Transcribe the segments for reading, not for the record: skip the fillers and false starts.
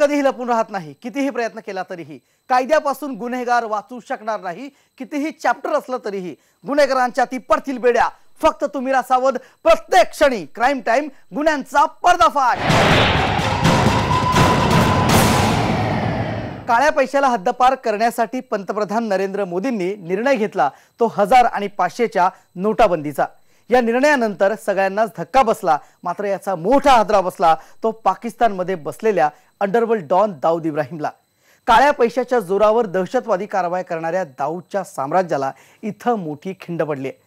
कधीही लपून राहत नाही, कितीही प्रयत्न केला तरीही। कायद्यापासून गुन्हेगार वाचू शकणार नाही, कितीही चॅप्टर असलं तरीही। गुन्हेगारांच्या ती पडतील बेड्या, फक्त तुम्ही राहा सावध। प्रत्येक क्षणी क्राईम टाइम, गुन्ह्यांचा पर्दाफाश। काळ्या पैशाला हद्दपार करण्यासाठी पंतप्रधान नरेंद्र मोदींनी निर्णय घेतला, तो 1000 आणि 500च्या नोटाबंदीचा। या निर्णयानंतर सगळ्यांनाच धक्का बसला, मात्र याचा मोठा हादरा बसला तो पाकिस्तानमध्ये बसलेल्या अंडरवर्ल्ड डॉन दाऊद इब्राहिमला। काळ्या पैशाच्या जोरावर दहशतवादी कारवाई करणाऱ्या दाऊदच्या साम्राज्याला इथं मोठी खिंड पडली आहे।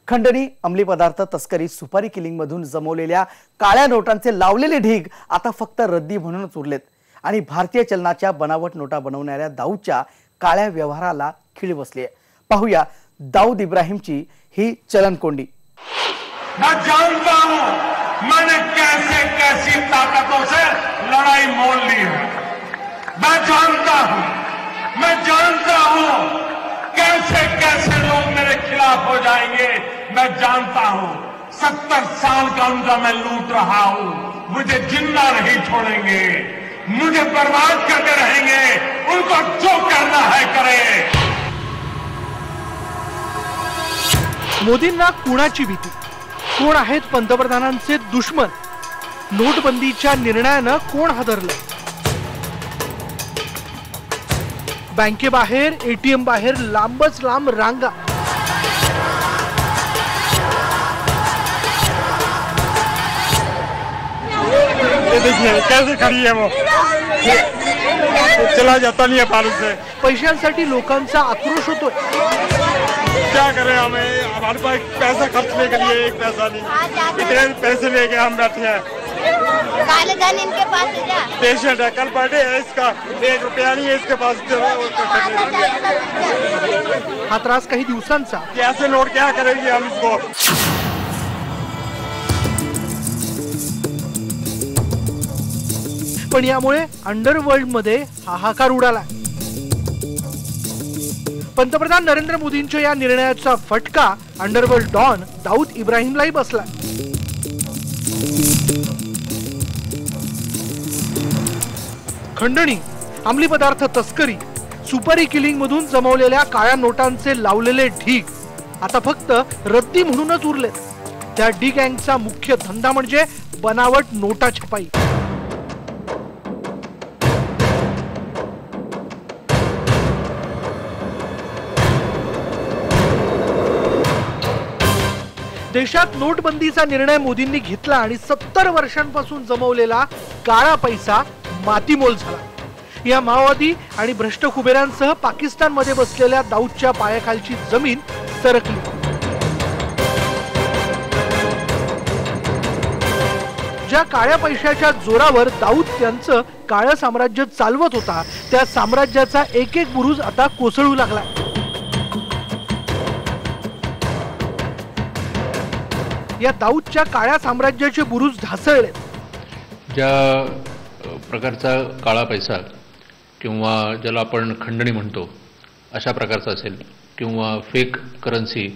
खंडणी, अंमली पदार्थ तस्करी, सुपारी किलिंग मधून जमवलेल्या काळ्या नोटांचे लावलेले ढीग आता फक्त रद्दी म्हणूनच उरलेत आणि भारतीय चलनाच्या बनावट नोटा बनवणाऱ्या दाऊदच्या काळ्या व्यवहाराला खीळ बसली आहे। पाहूया दाऊद इब्राहिमची ही चलनकोंडी। मैं जानता हूं मैंने कैसे कैसी ताकतों से लड़ाई मोल ली है। मैं जानता हूं कैसे कैसे लोग मेरे खिलाफ हो जाएंगे। मैं जानता हूं 70 साल का उनका मैं लूट रहा हूं, मुझे जिंदा नहीं छोड़ेंगे, मुझे बर्बाद करके रहेंगे। उनको जो करना है करें। मोदींना कुणाची भीती? कोण आहेत पंतप्रधानांचे दुश्मन? नोटबंदीच्या निर्णयानं कोण हादरलं? बँकेबाहेर, एटीएम बाहेर लांबच लांब रांगा। ये देखिए कैसे खड़ी है वो, चला जाता नहीं है पालू से। पैशांसाठी लोकांचा आक्रोश होतोय। क्या करें, हमारे पास पैसा खर्चने के लिए एक पैसा नहीं, इतने पैसे लेके हम बैठे हैं। काले धन इनके पास है क्या? पेशेंट है, कल बर्थडे है इसका, 1 रुपया नहीं है इसके पास। हा त्रास काही दिवसांचा। कैसे नोट क्या करेंगे हम इसको? पण यामुळे अंडरवर्ल्ड मध्ये हाहाकार उडाला। पंतप्रधान नरेंद्र मोदींच्या या निर्णयाचा फटका अंडरवर्ल्ड डॉन दाऊद इब्राहिमलाही बसला। खंडणी, अंमली पदार्थ तस्करी, सुपारी किलिंग मधून जमवलेल्या काळ्या नोटांचे लावलेले ढीग आता फक्त रद्दी म्हणूनच उरलेत। त्या डी गँगचा मुख्य धंदा म्हणजे बनावट नोटा छपाई। देशात नोटबंदीचा निर्णय मोदींनी घेतला आणि 70 वर्षांपासून जमवलेला काळा पैसा मातीमोल झाला। या माओवादी आणि भ्रष्ट कुबेरांसह पाकिस्तानमध्ये बसलेल्या दाऊदच्या पायाखालची जमीन सरकली। ज्या काळ्या पैशाच्या जोरावर दाऊद त्यांचं काळं साम्राज्य चालवत होता, त्या साम्राज्याचा एक एक बुरुज आता कोसळू लागला। या दाऊदच्या काळ्या साम्राज्याचे बुरुज ढासळले। ज्या प्रकारचा काळा पैसा किंवा ज्याला आपण खंडणी म्हणतो अशा प्रकारचा असेल किंवा फेक करन्सी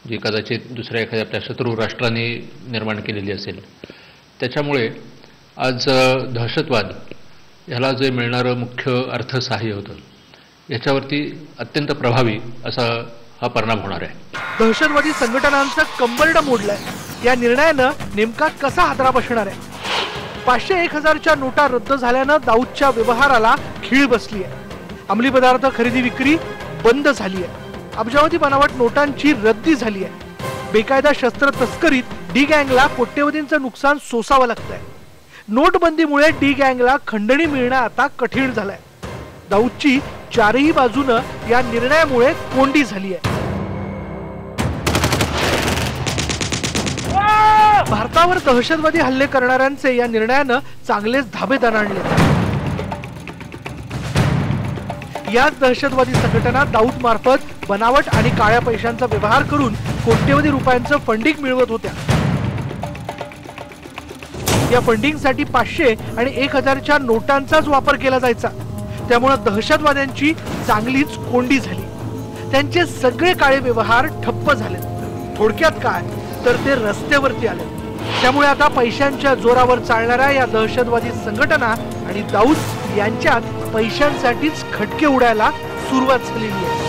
जी कदाचित दुसऱ्या एखाद्या आपल्या शत्रू राष्ट्राने निर्माण केलेली असेल, त्याच्यामुळे आज दहशतवाद ह्याला जे मिळणारं मुख्य अर्थसहाय्य होतं याच्यावरती अत्यंत प्रभावी असा हा परिणाम होणार आहे। दहशतवादी संघटनांचं कंबरड मोडलंय। या निर्णयानं नेमका कसा हादरा बसणार आहे? 500, 1000च्या नोटा रद्द झाल्यानं दाऊदच्या व्यवहाराला खीळ बसली आहे। अंमली पदार्थ खरेदी विक्री बंद झाली आहे। अब्जावधी बनावट नोटांची रद्दी झाली आहे। बेकायदा शस्त्र तस्करीत डी गँगला कोट्यवधींचं नुकसान सोसावं लागतंय। नोटबंदीमुळे डी गँगला खंडणी मिळणं आता कठीण झालंय। दाऊदची चारही बाजूनं या निर्णयामुळे कोंडी झाली आहे। भारतावर दहशतवादी हल्ले करणाऱ्यांचे या निर्णयानं चांगलेच धाबे दणाणले। याच दहशतवादी संघटना दाऊद मार्फत बनावट आणि काळ्या पैशांचा व्यवहार करून कोट्यवधी रुपयांचं फंडिंग मिळवत होत्या। या फंडिंगसाठी 500 आणि 1000च्या नोटांचाच वापर केला जायचा। त्यामुळे दहशतवाद्यांची चांगलीच कोंडी झाली। त्यांचे सगळे काळे व्यवहार ठप्प झाले। थोडक्यात काय तर ते रस्त्यावरती आले। त्यामुळे आता पैशांच्या जोरावर चालणाऱ्या या दहशतवादी संघटना आणि दाऊद यांच्यात पैशांसाठीच खटके उडायला सुरुवात झालेली आहे।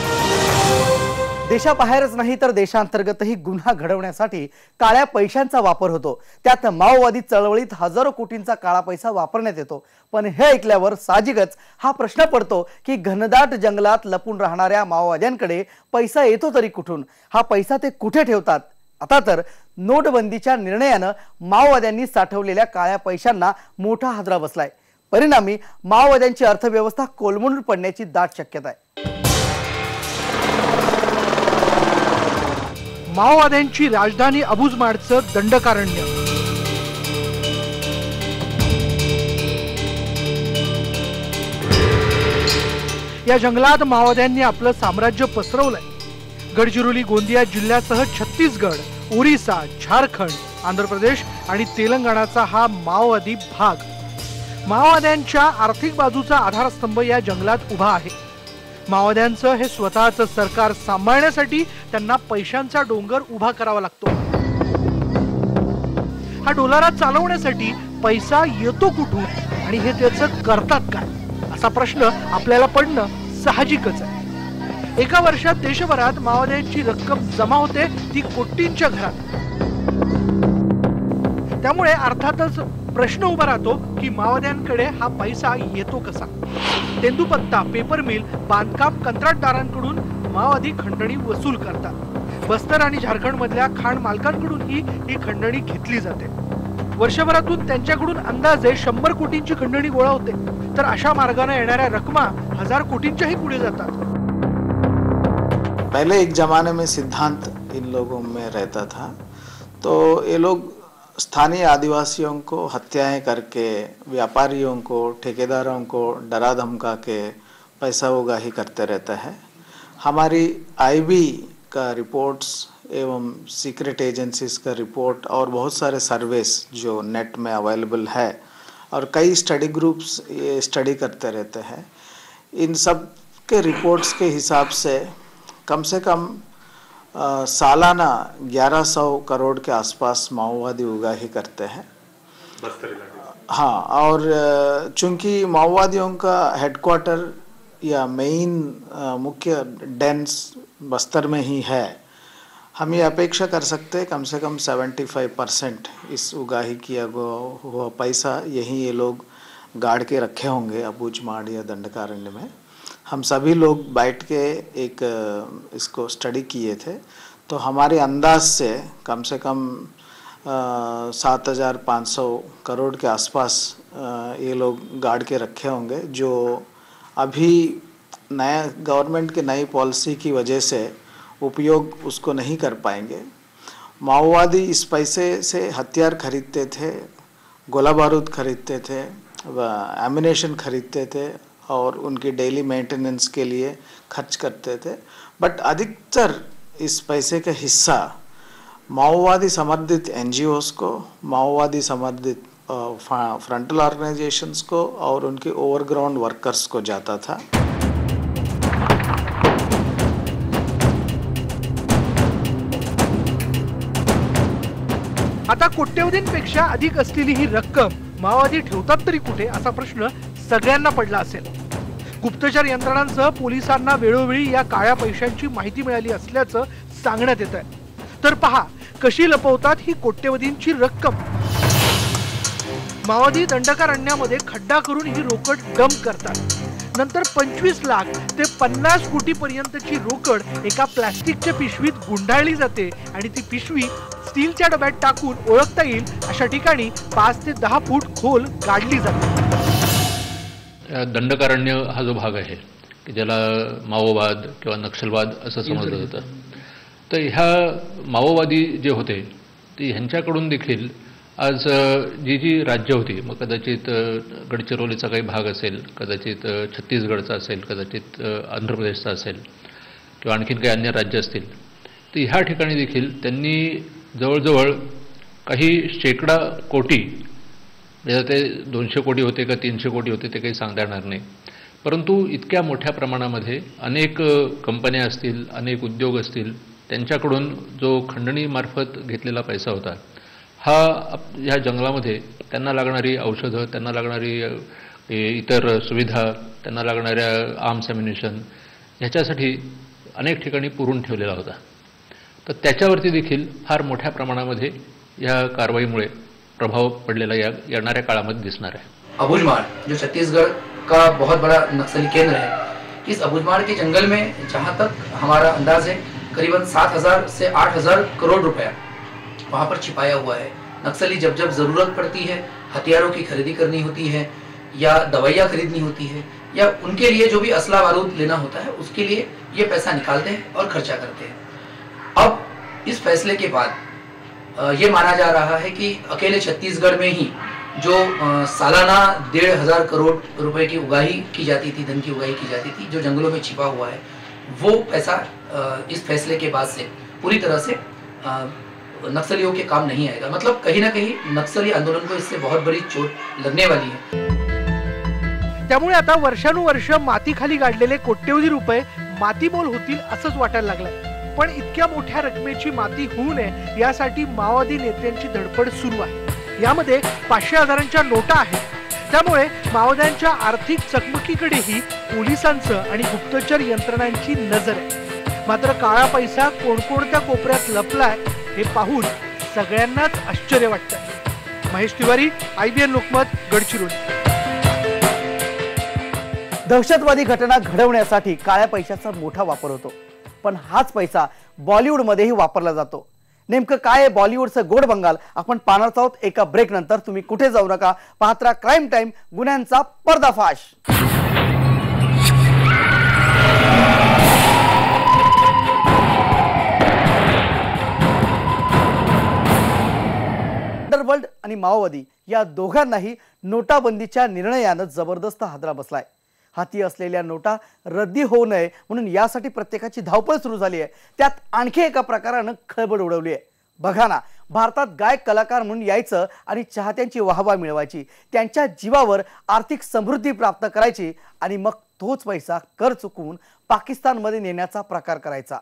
देशाबाहेरच नाही तर देशांतर्गतही गुन्हा घडवण्यासाठी काळ्या पैशांचा वापर होतो। त्यात माओवादी चळवळीत हजारो कोटींचा काळा पैसा वापरण्यात येतो। पण हे ऐकल्यावर साहजिकच हा प्रश्न पडतो की घनदाट जंगलात लपून राहणाऱ्या माओवाद्यांकडे पैसा येतो तरी कुठून? हा पैसा ते कुठे ठेवतात? आता तर नोटबंदीच्या निर्णयानं माओवाद्यांनी साठवलेल्या काळ्या पैशांना मोठा हादरा बसलाय। परिणामी माओवाद्यांची अर्थव्यवस्था कोलमडून पडण्याची दाट शक्यता आहे। माओवाद्यांची राजधानी अबुझमाडचं दंडकारण्य। या जंगलात माओवाद्यांनी आपलं साम्राज्य पसरवलंय। गडचिरोली गोंदिया जिल्ह्यासह छत्तीसगड, ओरिसा, झारखंड, आंध्र प्रदेश आणि तेलंगणाचा हा माओवादी भाग। माओवाद्यांच्या आर्थिक बाजूचा आधारस्तंभ या जंगलात उभा आहे। माओवाद्यांचं हे स्वतःचं सरकार सांभाळण्यासाठी त्यांना पैशांचा डोंगर उभा करावा लागतो। हा डोलारा चालवण्यासाठी पैसा येतो कुठून आणि हे त्याचं करतात काय, असा प्रश्न आपल्याला पडणं साहजिकच आहे। एका वर्षात देशभरात माओवाद्यांची रक्कम जमा होते ती कोटींच्या घरात। त्यामुळे अर्थातच प्रश्न उभा राहतो की माओवाद्यांकडे हा पैसा येतो कसा? तेंदूपत्ता, पेपर मिल, बांधकाम कंत्राटदारांकडून माओवादी खंडणी वसूल करतात। बस्तर आणि झारखंड मधल्या खाण मालकांकडून ही खंडणी घेतली जाते। वर्षभरातून त्यांच्याकडून अंदाजे 100 कोटींची खंडणी गोळा होते। तर अशा मार्गाने येणाऱ्या रकमा 1000 कोटींच्याही पुढे जातात। पहले एक जमाने में सिद्धांत इन लोगों में रहता था, तो ये लोग स्थानीय आदिवासियों को हत्याएं करके, व्यापारियों को, ठेकेदारों को डरा धमका के पैसा उगाही करते रहता है। हमारी आईबी का रिपोर्ट्स एवं सीक्रेट एजेंसीज का रिपोर्ट और बहुत सारे सर्वेस जो नेट में अवेलेबल है और कई स्टडी ग्रुप्स ये स्टडी करते रहते हैं, इन सब के रिपोर्ट्स के हिसाब से कम सालाना 1100 करोड़ के आसपास माओवादी उगाही करते हैं। हाँ, और चूंकि माओवादियों का हेडक्वार्टर या मेन मुख्य डेंस बस्तर में ही है, हम ये अपेक्षा कर सकते हैं कम से कम 75% इस उगाही किया हुआ पैसा यही ये लोग गाड़ के रखे होंगे अबुझमाड़ या दंडकारण्य में। हम सभी लोग बैठ के एक इसको स्टडी किए थे, तो हमारे अंदाज से कम 7500 करोड़ के आसपास ये लोग गाड़ के रखे होंगे, जो अभी नया गवर्नमेंट के नई पॉलिसी की वजह से उपयोग उसको नहीं कर पाएंगे। माओवादी इस पैसे से हथियार खरीदते थे, गोला बारूद खरीदते थे, एमिनेशन खरीदते थे और उनकी डेली मेंटेनेंस के लिए खर्च करते थे। बट अधिकतर इस पैसे का हिस्सा माओवादी समर्थित एनजीओस को, माओवादी समर्थित फ्रंटल ऑर्गेनाइजेशंस को और उनके ओवरग्राउंड वर्कर्स को जाता था। आता कोट्यवधींपेक्षा अधिक असलेली ही रक्कम माओवादी ठेवतात तरी कुठे, असा प्रश्न सगळ्यांना पडला असेल। गुप्तचर यंत्रणांसह पोलिसांना वेळोवेळी या काळ्या पैशांची माहिती मिळाली असल्याचं सांगण्यात येत आहे। तर पहा कशी लपवतात ही कोट्यवधींची रक्कम। माओवादी दंडकारण्यामध्ये खड्डा करून ही रोकड डंप करतात। नंतर 25 लाख ते 50 कोटी पर्यंतची रोकड एका प्लास्टिकच्या पिशवीत गुंडाळली जाते आणि ती पिशवी स्टीलच्या डब्यात टाकून ओळखता येईल अशा ठिकाणी 5 ते 10 फूट खोल गाडली जाते। दंडकारण्य हा जो भाग आहे की ज्याला माओवाद किंवा नक्षलवाद असं समजलं जातं, तर ह्या माओवादी जे होते ते ह्यांच्याकडून देखील आज जी राज्य होती, मग कदाचित गडचिरोलीचा काही भाग असेल, कदाचित छत्तीसगडचा असेल, कदाचित आंध्र प्रदेशचा असेल किंवा आणखीन काही अन्य राज्य असतील, तर ह्या ठिकाणी देखील त्यांनी जवळजवळ काही शेकडा कोटी, म्हणजे ते 200 कोटी होते का 300 कोटी होते ते काही सांगता येणार नाही, परंतु इतक्या मोठ्या प्रमाणामध्ये अनेक कंपन्या असतील, अनेक उद्योग असतील, त्यांच्याकडून जो खंडणीमार्फत घेतलेला पैसा होता हा ह्या जंगलामध्ये त्यांना लागणारी औषधं, त्यांना लागणारी इतर सुविधा, त्यांना लागणाऱ्या आर्म्स ॲम्युनिशन ह्याच्यासाठी अनेक ठिकाणी पुरून ठेवलेला होता. तर त्याच्यावरती देखील फार मोठ्या प्रमाणामध्ये या कारवाईमुळे प्रभाव पडलेला येणाऱ्या काळामध्ये दिसणार आहे. अबुझमाड़ जो छत्तीसगढ़ का बहुत बड़ा नक्सली केंद्र है, इस अबुझमाड़ के जंगल में जहाँ तक हमारा अंदाज है करीबन 7,000 से 8,000 करोड़ रुपया वहाँ पर छिपाया हुआ है. नक्सली जब जब ज़रूरत पड़ती है, हथियारों की खरीदी करनी होती है या दवाइयाँ खरीदनी होती है या उनके लिए जो भी असला बारूद लेना होता है, उसके लिए ये पैसा निकालते हैं और खर्चा करते हैं. अब इस फैसले के बाद ये माना जा रहा है कि अकेले छत्तीसगढ़ में ही जो सालाना 1,500 करोड़ रुपए की उगाही की जाती थी, धन की उगाही की जाती थी, जो जंगलों में छिपा हुआ है, वो पैसा इस फैसले के बाद से पूरी तरह से नक्सलियों के काम नहीं आएगा. मतलब कहीं ना कहीं नक्सली आंदोलन को इससे बहुत बड़ी चोट लगने वाली है. त्यामुळे आता वर्षानुवर्ष मातीखाली गाडलेले कोट्यवधी रुपये मातीमोल होतील असंच वाटायला लागलंय. पण इतक्या मोठ्या रकमेची माती होऊ नये यासाठी माओवादी नेत्यांची धडपड सुरू आहे. यामध्ये 500,000च्या नोटा आहेत. त्यामुळे माओवाद्यांच्या आर्थिक चकमकीकडेही पोलिसांचं आणि गुप्तचर यंत्रणांची नजर आहे. मात्र काळा पैसा कोणकोणत्या कोपऱ्यात लपलाय हे पाहून सगळ्यांनाच आश्चर्य वाटतंय. महेश तिवारी, IBN लोकमत, गडचिरोली. दहशतवादी घटना घडवण्यासाठी काळ्या पैशाचा मोठा वापर होतो, पण हाच पैसा बॉलिवूडमध्येही वापरला जातो. नेमकं काय आहे बॉलिवूडचं गोड बंगाल, आपण पाहणार आहोत एका ब्रेक नंतर. तुम्ही कुठे जाऊ नका, पाहत राहा क्राईम टाइम, गुन्ह्यांचा पर्दाफाश. अंडरवर्ल्ड आणि माओवादी या दोघांनाही नोटाबंदीच्या निर्णयानं जबरदस्त हादरा बसलाय. हाती असलेल्या नोटा रद्दी होऊ नये म्हणून यासाठी प्रत्येकाची धावपळ सुरू झाली आहे. त्यात आणखी एका प्रकारानं खळबळ उडवली आहे. बघा ना, भारतात गायक कलाकार म्हणून यायचं आणि चाहत्यांची वाहवा मिळवायची, त्यांच्या जीवावर आर्थिक समृद्धी प्राप्त करायची आणि मग तोच पैसा कर चुकवून पाकिस्तानमध्ये नेण्याचा प्रकार करायचा.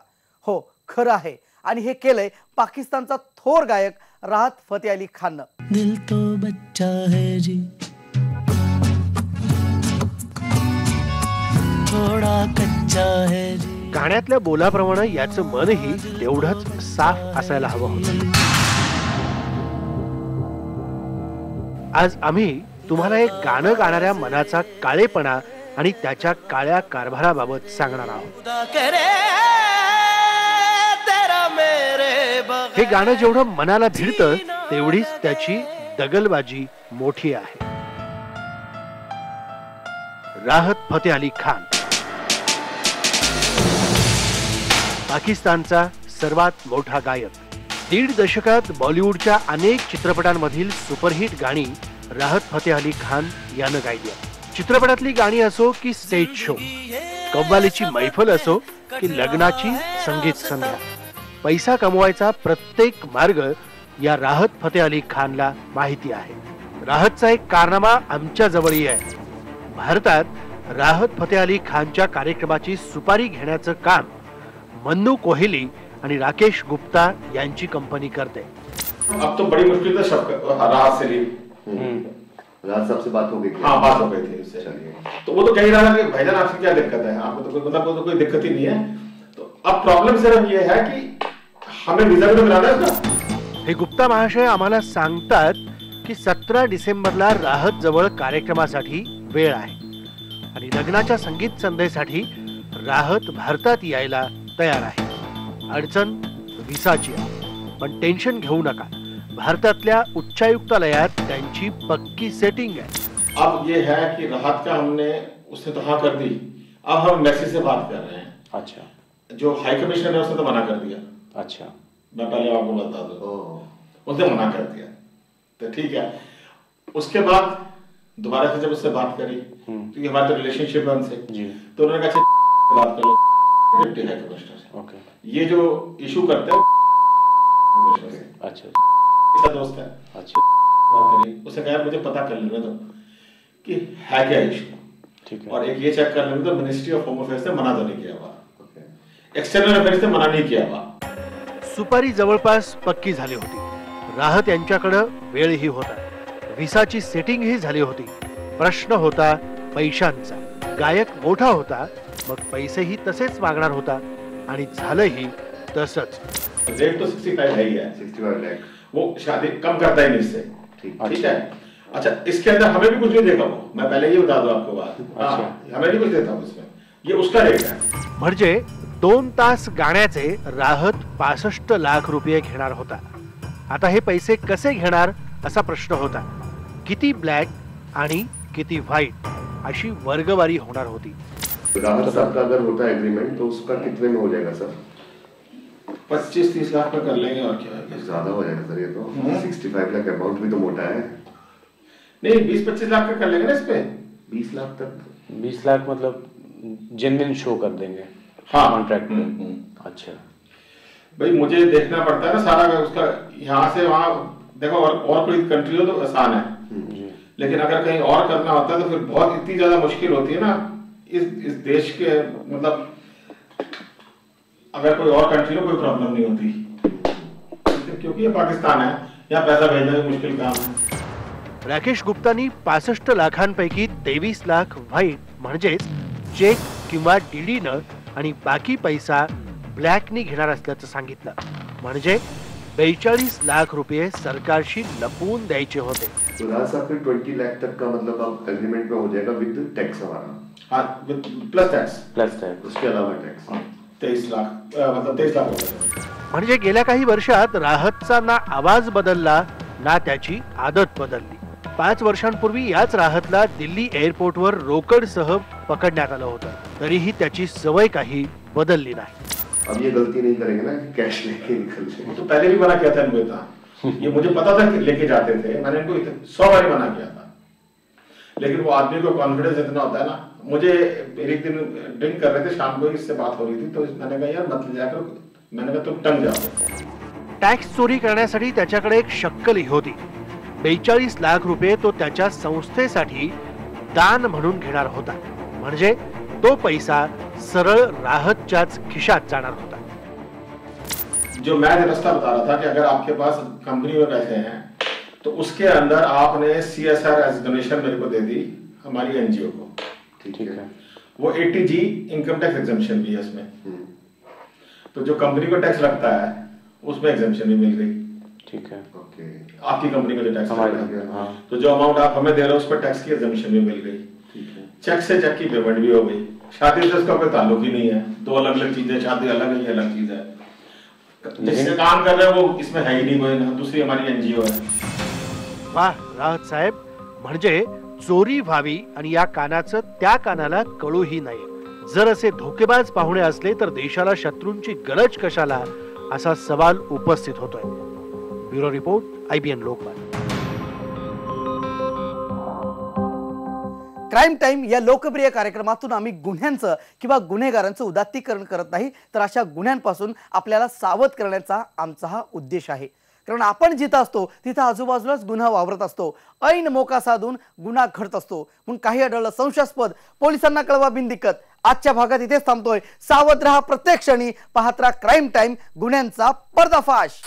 हो, खरं आहे. आणि हे केलंय पाकिस्तानचा थोर गायक राहत फतेह अली खाननं. दिल तो बच्चा है जी, थोडा कच्चा है जी. गाण्यातल्या बोलाप्रमाणे याचं मनही तेवढंच साफ असायला हवं होतं. आज आम्ही तुम्हाला एक गाणं गाणाऱ्या मनाचा काळेपणा आणि त्याच्या काळ्या कारभाराबाबत सांगणार आहोत. हे गाणं जेवढं मनाला भिडतं तेवढीच त्याची दगलबाजी मोठी आहे. राहत फतेह अली खान, पाकिस्तानचा सर्वात मोठा गायक. 1.5 दशकात बॉलिवूडच्या अनेक चित्रपटांमधील सुपरहिट गाणी राहत फतेह अली खान यानं गायली. चित्रपटातली गाणी असो की स्टेज शो, कव्वालीची मैफल असो की लग्नाची संगीत संध्या, पैसा कमवायचा प्रत्येक मार्ग या राहत फतेह अली खानला माहिती आहे. राहतचा एक कारनामा आमच्या जवळही आहे. भारतात राहत फतेह अली खानच्या कार्यक्रमाची सुपारी घेण्याचं काम मन्नू कोहली आणि राकेश गुप्ता यांची कंपनी करते. अब तो बड़ी मुश्किल से राहत से ली, राहत साहब से बात हो गई. हाँ, बात हो गई थी उससे. तो वो तो कह ही रहा था कि भाईजान आपसे क्या दिक्कत है, आपको तो कोई दिक्कत ही नहीं है. तो अब प्रॉब्लम सिर्फ ये है कि हमें वीजा भी तो मिलाना है उसका. हे गुप्ता महाशय आम्हाला सांगतात की 17 डिसेंबरला राहत जवळ कार्यक्रमासाठी वेळ आहे आणि लग्नाच्या संगीत संध्येसाठी राहत भारतात यायला तयार आहे. अडचण विसाची आहे, पण टेन्शन घेऊ नका, भारतातल्या उच्चायुक्तालयात त्यांची पक्की सेटिंग आहे. अब ये है कि राहत का हमने उसने तो हाँ कर दी. अब हम मेसी से बात कर रहे हैं. अच्छा, जो हाई कमिश्नर है उसने तो मना कर दिया. अच्छा, मैं पहले आपको बता दूं, उसने मना कर दिया. तो ठीक है, उसके बाद दोबारा से जब उससे बात करी, क्योंकि हमारे तो रिलेशनशिप है उनसे, तो उन्होंने कहा बात कर लो डिप्टी हाई कमिश्नर से. ओके, ये जो इशू करते हैं अच्छा, इसका दोस्त है. अच्छा, बात करी, उसने कहा मुझे पता कर लेने दो कि है क्या इशू. ठीक है, और एक ये चेक कर लेने दो मिनिस्ट्री ऑफ होम अफेयर्स ने मना तो नहीं किया हुआ, एक्सटर्नल अफेयर्स ने मना नहीं किया हुआ. सुपारी जवळपास पक्की झाली होती. राहत यांच्याकडे वेळही होता, व्हिसाची सेटिंग ही झाली होती. प्रश्न होता पैशांचा. गायक मोठा होता, मग पैसेही तसेच मागणार होता आणि झालंही तसंच. रेट तो 65 है ही है, 65 लाख. वो शादी कम करता ही नहीं इससे. ठीक है. अच्छा, इसके अंदर हमें भी कुछ नहीं देगा वो, मैं पहले ये बता दूं आपको बात. हमें नहीं कुछ देता हूं इसमें, ये उसका रेट है. म्हणजे 2 तास गाण्याचे राहत 65 लाख रुपये घेणार होता. आता हे पैसे कसे घेणार असा प्रश्न होता. किती ब्लॅक आणि किती व्हाईट अशी वर्गवारी होणार होती. राहत साहब का अगर होता है एग्रीमेंट तो उसका कितने में हो जाएगा सर? 25-30 लाख में कर लेंगे और क्या है. ज्यादा हो जाएगा सर ये तो. 65 लाख अमाउंट भी तो मोटा है. नहीं, 20-25 लाख का कर लेंगे ना इस पे. 20 लाख तक. 20 लाख मतलब जेन्युइन शो कर देंगे. हाँ, कॉन्ट्रैक्ट में. अच्छा भाई, मुझे देखना पड़ता है ना सारा उसका, यहाँ से वहाँ देखो. और कोई कंट्री हो तो आसान है, लेकिन अगर कहीं और करना होता है तो फिर बहुत इतनी ज्यादा मुश्किल होती है ना इस देश के. मतलब अगर कोई और कंट्री हो कोई प्रॉब्लम नहीं होती, क्योंकि ये पाकिस्तान है, यहाँ पैसा भेजना भी मुश्किल काम है. राकेश गुप्तानी 65 लाखांपैकी 23 लाख व्हाईट म्हणजेच चेक किंवा डीडीनं आणि बाकी पैसा ब्लॅकनी घेणार असल्याचं सांगितलं. म्हणजे 42 लाख रुपये सरकारशी लपवून द्यायचे होते. तो राज साहब फिर 20 लाख तक का मतलब अब एग्रीमेंट में हो जाएगा विद टैक्स हमारा. हाँ, विद प्लस टैक्स. उसके अलावा टैक्स. 23 लाख मतलब 23 लाख होगा. म्हणजे गेल्या काही वर्षात राहतचा ना आवाज बदलला ना त्याची आदत बदलली. 5 वर्षांपूर्वी याच राहतला दिल्ली एअरपोर्टवर रोकडसह पकडण्यात आलं होतं. तरीही त्याची सवय काही बदलली नाही. अब ये गलती नहीं करेंगे ना कैश लेके निकल जाए. तो पहले भी मना किया था इनको. था ये मुझे पता था कि लेके जाते थे, मैंने इनको 100 बार मना किया था. लेकिन वो आदमी को कॉन्फिडेंस इतना होता है ना. मुझे एक दिन ड्रिंक कर रहे थे शाम को, इससे बात हो रही थी, तो मैंने कहा यार मत ले जाकर. मैंने कहा तुम टंग जाओ. टॅक्स चोरी करण्यासाठी त्याच्याकडे एक शक्कलही होती. 42 लाख रुपये तो त्याच्या संस्थेसाठी दान म्हणून घेणार होता. म्हणजे तो पैसा सरळ राहतच्याच खिशात जाणार होता. जो मैं रास्ता बता रहा था कि अगर आपके पास कंपनी में पैसे हैं तो उसके अंदर आपने CSR एज डोनेशन मेरे को दे दी हमारी एनजीओ को. ठीक है. वो 80G इनकम टैक्स एग्जम्पशन भी है इसमें. तो जो कंपनी को टैक्स लगता है उसमें एग्जम्पशन भी मिल गई. ठीक है. ओके. आपकी कंपनी को जो टैक्स हाँ. तो जो अमाउंट आप हमें दे रहे हो उस पर टैक्स की एग्जम्पशन भी मिल गई. चेक से चेक की पेमेंट भी हो गई. शादी से उसका कोई ताल्लुक ही नहीं है. 2 अलग अलग चीजें. शादी अलग है, ये अलग चीज है. जिससे काम कर रहे हैं वो इसमें है ही नहीं कोई. दूसरी हमारी एनजीओ है. वाह राहत साहेब, म्हणजे चोरी व्हावी आणि या कानाचं त्या कानाला कळूही नये. जर असे धोकेबाज पाहुणे असले तर देशाला शत्रूंची गरज कशाला असा सवाल उपस्थित होतोय. Bureau report, IBN Lokmat. Crime time या लोकप्रिय कार्यक्रमातून आम्ही गुन्ह्यांचं किंवा गुन्हेगारांचं उदात्तीकरण करत नाही, तर अशा गुन्ह्यांपासून आपल्याला सावध करण्याचा आमचा हा उद्देश आहे. कारण आपण जिथं असतो तिथं आजूबाजूलाच गुन्हा वावरत असतो. ऐन मोका साधून गुन्हा घडत असतो. म्हणून काही आढळलं संशयास्पद, पोलिसांना कळवा बिनदिक्कत. आजच्या भागात इथेच थांबतोय. सावध रहा प्रत्येक क्षणी. पाहत रहा क्राईम टाइम, गुन्ह्यांचा पर्दाफाश.